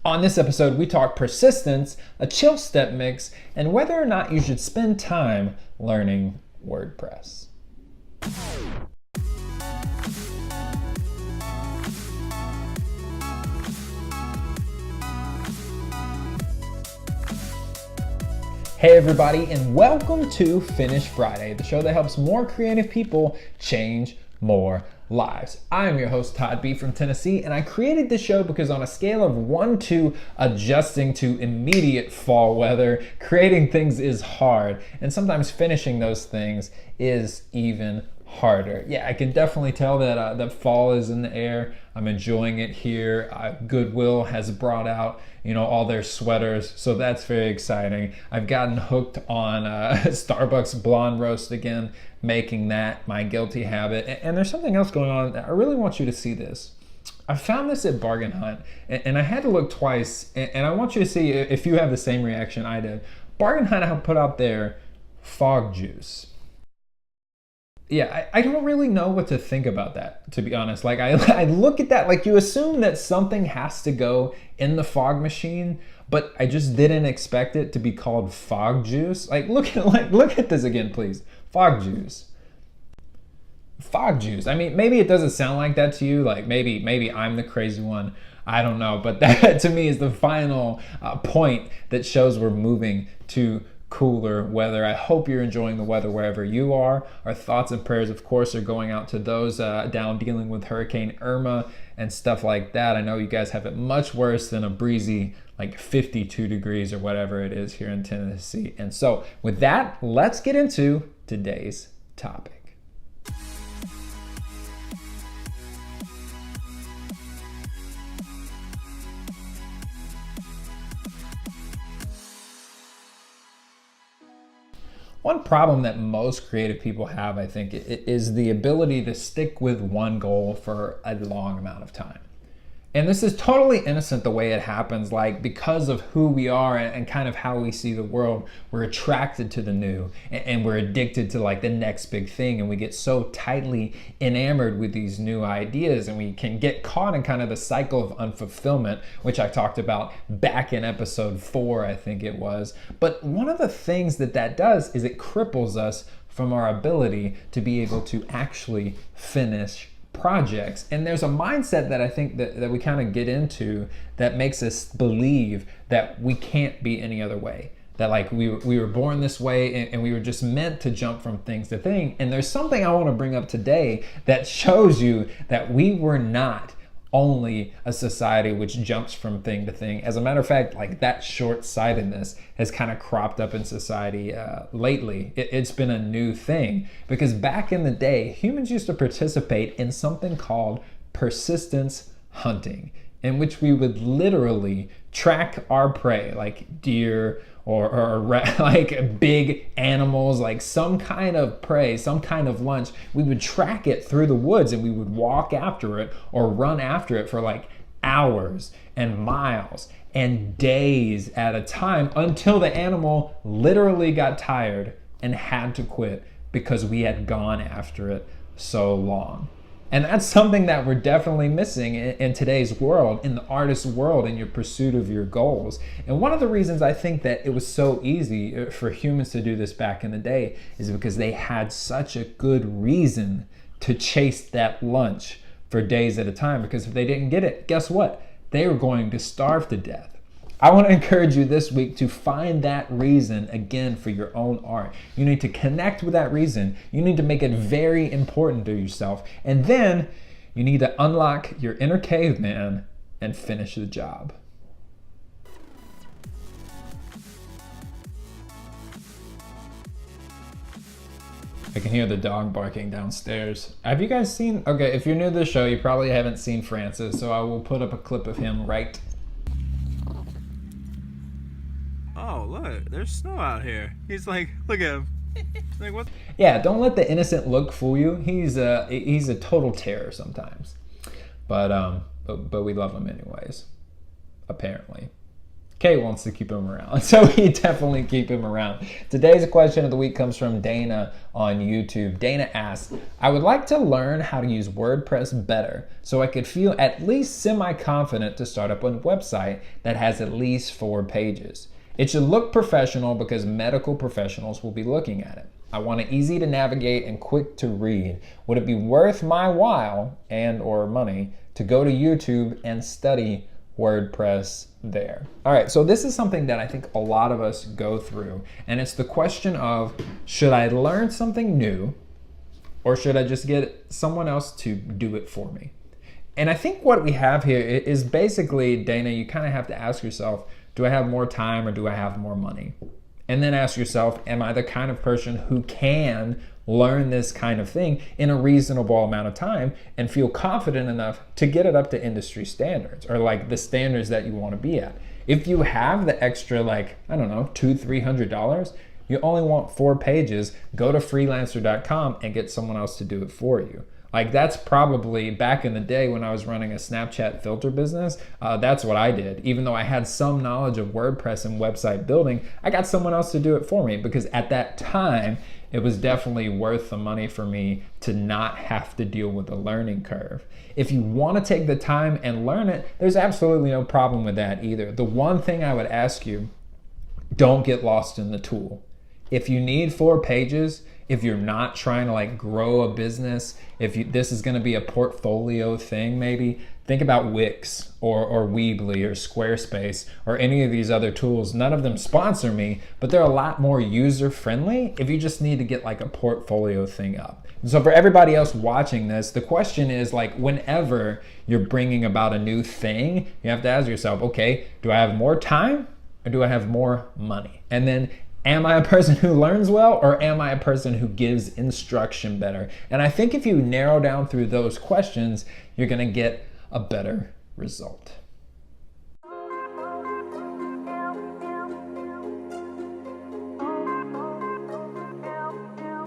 On this episode, we talk persistence, a Chillstep mix, and whether or not you should spend time learning WordPress. Hey everybody, and welcome to Finish Friday, the show that helps more creative people change more lives. I am your host, Todd B from Tennessee, and I created this show because on a scale of 1 to adjusting to immediate fall weather, creating things is hard, and sometimes finishing those things is even harder. Yeah, I can definitely tell that that fall is in the air. I'm enjoying it here. Goodwill has brought out, all their sweaters, so that's very exciting. I've gotten hooked on Starbucks blonde roast again, making that my guilty habit. And there's something else going on. I really want you to see this. I found this at Bargain Hunt, and I had to look twice, and I want you to see if you have the same reaction I did. Bargain Hunt put out their fog juice. Yeah, I don't really know what to think about that, to be honest. Like, I look at that, like, you assume that something has to go in the fog machine, but I just didn't expect it to be called fog juice. Look at this again, please. Fog juice. Fog juice. I mean, maybe it doesn't sound like that to you. Like, maybe I'm the crazy one. I don't know. But that, to me, is the final point that shows we're moving to cooler weather. I hope you're enjoying the weather wherever you are. Our thoughts and prayers, of course, are going out to those down dealing with Hurricane Irma and stuff like that. I know you guys have it much worse than a breezy, like 52 degrees or whatever it is here in Tennessee. And so with that, let's get into today's topic. One problem that most creative people have, I think, is the ability to stick with one goal for a long amount of time. And this is totally innocent the way it happens, like because of who we are and kind of how we see the world, we're attracted to the new and we're addicted to like the next big thing, and we get so tightly enamored with these new ideas, and we can get caught in kind of the cycle of unfulfillment, which I talked about back in episode 4, I think it was. But one of the things that does is it cripples us from our ability to be able to actually finish projects. And there's a mindset that I think that we kind of get into that makes us believe that we can't be any other way, that like we were born this way and we were just meant to jump from things to thing. And there's something I want to bring up today that shows you that we were not only a society which jumps from thing to thing. As a matter of fact, like that short-sightedness has kind of cropped up in society lately. It's been a new thing because back in the day, humans used to participate in something called persistence hunting, in which we would literally track our prey, like deer or like big animals, like some kind of prey, some kind of lunch. We would track it through the woods and we would walk after it or run after it for like hours and miles and days at a time until the animal literally got tired and had to quit because we had gone after it so long. And that's something that we're definitely missing in today's world, in the artist world, in your pursuit of your goals. And one of the reasons I think that it was so easy for humans to do this back in the day is because they had such a good reason to chase that lunch for days at a time, because if they didn't get it, guess what? They were going to starve to death. I want to encourage you this week to find that reason again for your own art. You need to connect with that reason. You need to make it very important to yourself. And then you need to unlock your inner caveman and finish the job. I can hear the dog barking downstairs. Have you guys seen, okay, if you're new to the show, you probably haven't seen Francis, so I will put up a clip of him right. Oh, look, there's snow out here. He's like, look at him. Like, what? Yeah, don't let the innocent look fool you. He's a total terror sometimes. But we love him anyways, apparently. Kay wants to keep him around, so we definitely keep him around. Today's question of the week comes from Dana on YouTube. Dana asks, I would like to learn how to use WordPress better so I could feel at least semi-confident to start up a website that has at least 4 pages. It should look professional because medical professionals will be looking at it. I want it easy to navigate and quick to read. Would it be worth my while and or money to go to YouTube and study WordPress there? All right, so this is something that I think a lot of us go through, and it's the question of, should I learn something new or should I just get someone else to do it for me? And I think what we have here is basically, Dana, you kind of have to ask yourself, do I have more time or do I have more money? And then ask yourself, am I the kind of person who can learn this kind of thing in a reasonable amount of time and feel confident enough to get it up to industry standards, or like the standards that you want to be at? If you have the extra, like, I don't know, $200-300, you only want 4 pages, go to freelancer.com and get someone else to do it for you. Like, that's probably back in the day when I was running a Snapchat filter business, that's what I did. Even though I had some knowledge of WordPress and website building, I got someone else to do it for me because at that time, it was definitely worth the money for me to not have to deal with a learning curve. If you want to take the time and learn it, there's absolutely no problem with that either. The one thing I would ask you, don't get lost in the tool. If you need 4 pages, if you're not trying to like grow a business, this is going to be a portfolio thing, maybe think about Wix or Weebly or Squarespace or any of these other tools. None of them sponsor me, but they're a lot more user friendly if you just need to get like a portfolio thing up. And so for everybody else watching this, the question is, like, whenever you're bringing about a new thing, you have to ask yourself, okay, do I have more time or do I have more money? And then, am I a person who learns well or am I a person who gives instruction better? And I think if you narrow down through those questions, you're gonna get a better result.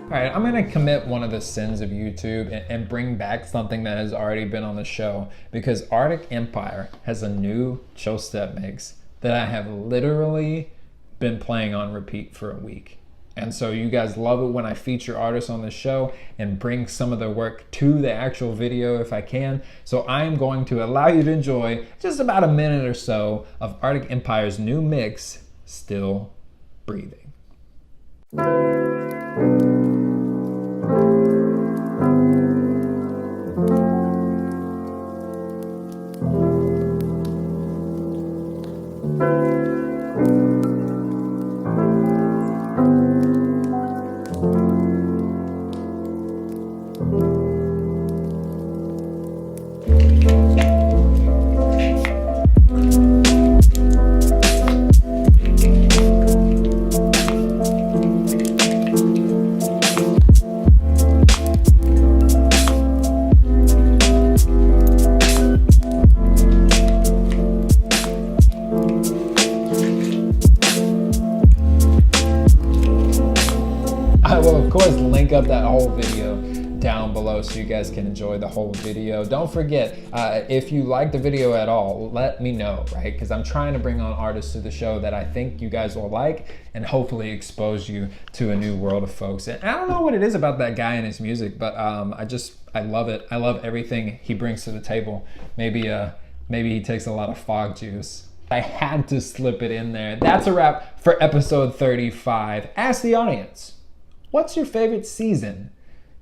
All right, I'm gonna commit one of the sins of YouTube and bring back something that has already been on the show, because Arctic Empire has a new Chillstep mix that I have literally been playing on repeat for a week. And so you guys love it when I feature artists on the show and bring some of their work to the actual video if I can. So I am going to allow you to enjoy just about a minute or so of Arctic Empire's new mix, Still Breathing. I will, of course, link up that whole video down below so you guys can enjoy the whole video. Don't forget, if you like the video at all, let me know, right? Because I'm trying to bring on artists to the show that I think you guys will like and hopefully expose you to a new world of folks. And I don't know what it is about that guy and his music, but I love it. I love everything he brings to the table. Maybe he takes a lot of fog juice. I had to slip it in there. That's a wrap for episode 35. Ask the audience, what's your favorite season?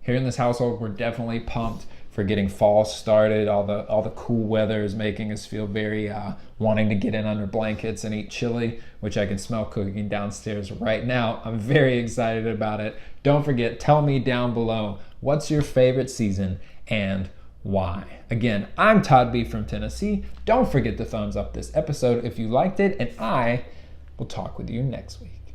Here in this household, we're definitely pumped for getting fall started. All the cool weather is making us feel very wanting to get in under blankets and eat chili, which I can smell cooking downstairs right now. I'm very excited about it. Don't forget, tell me down below, what's your favorite season and why? Again, I'm Todd B from Tennessee. Don't forget to thumbs up this episode if you liked it, and I will talk with you next week.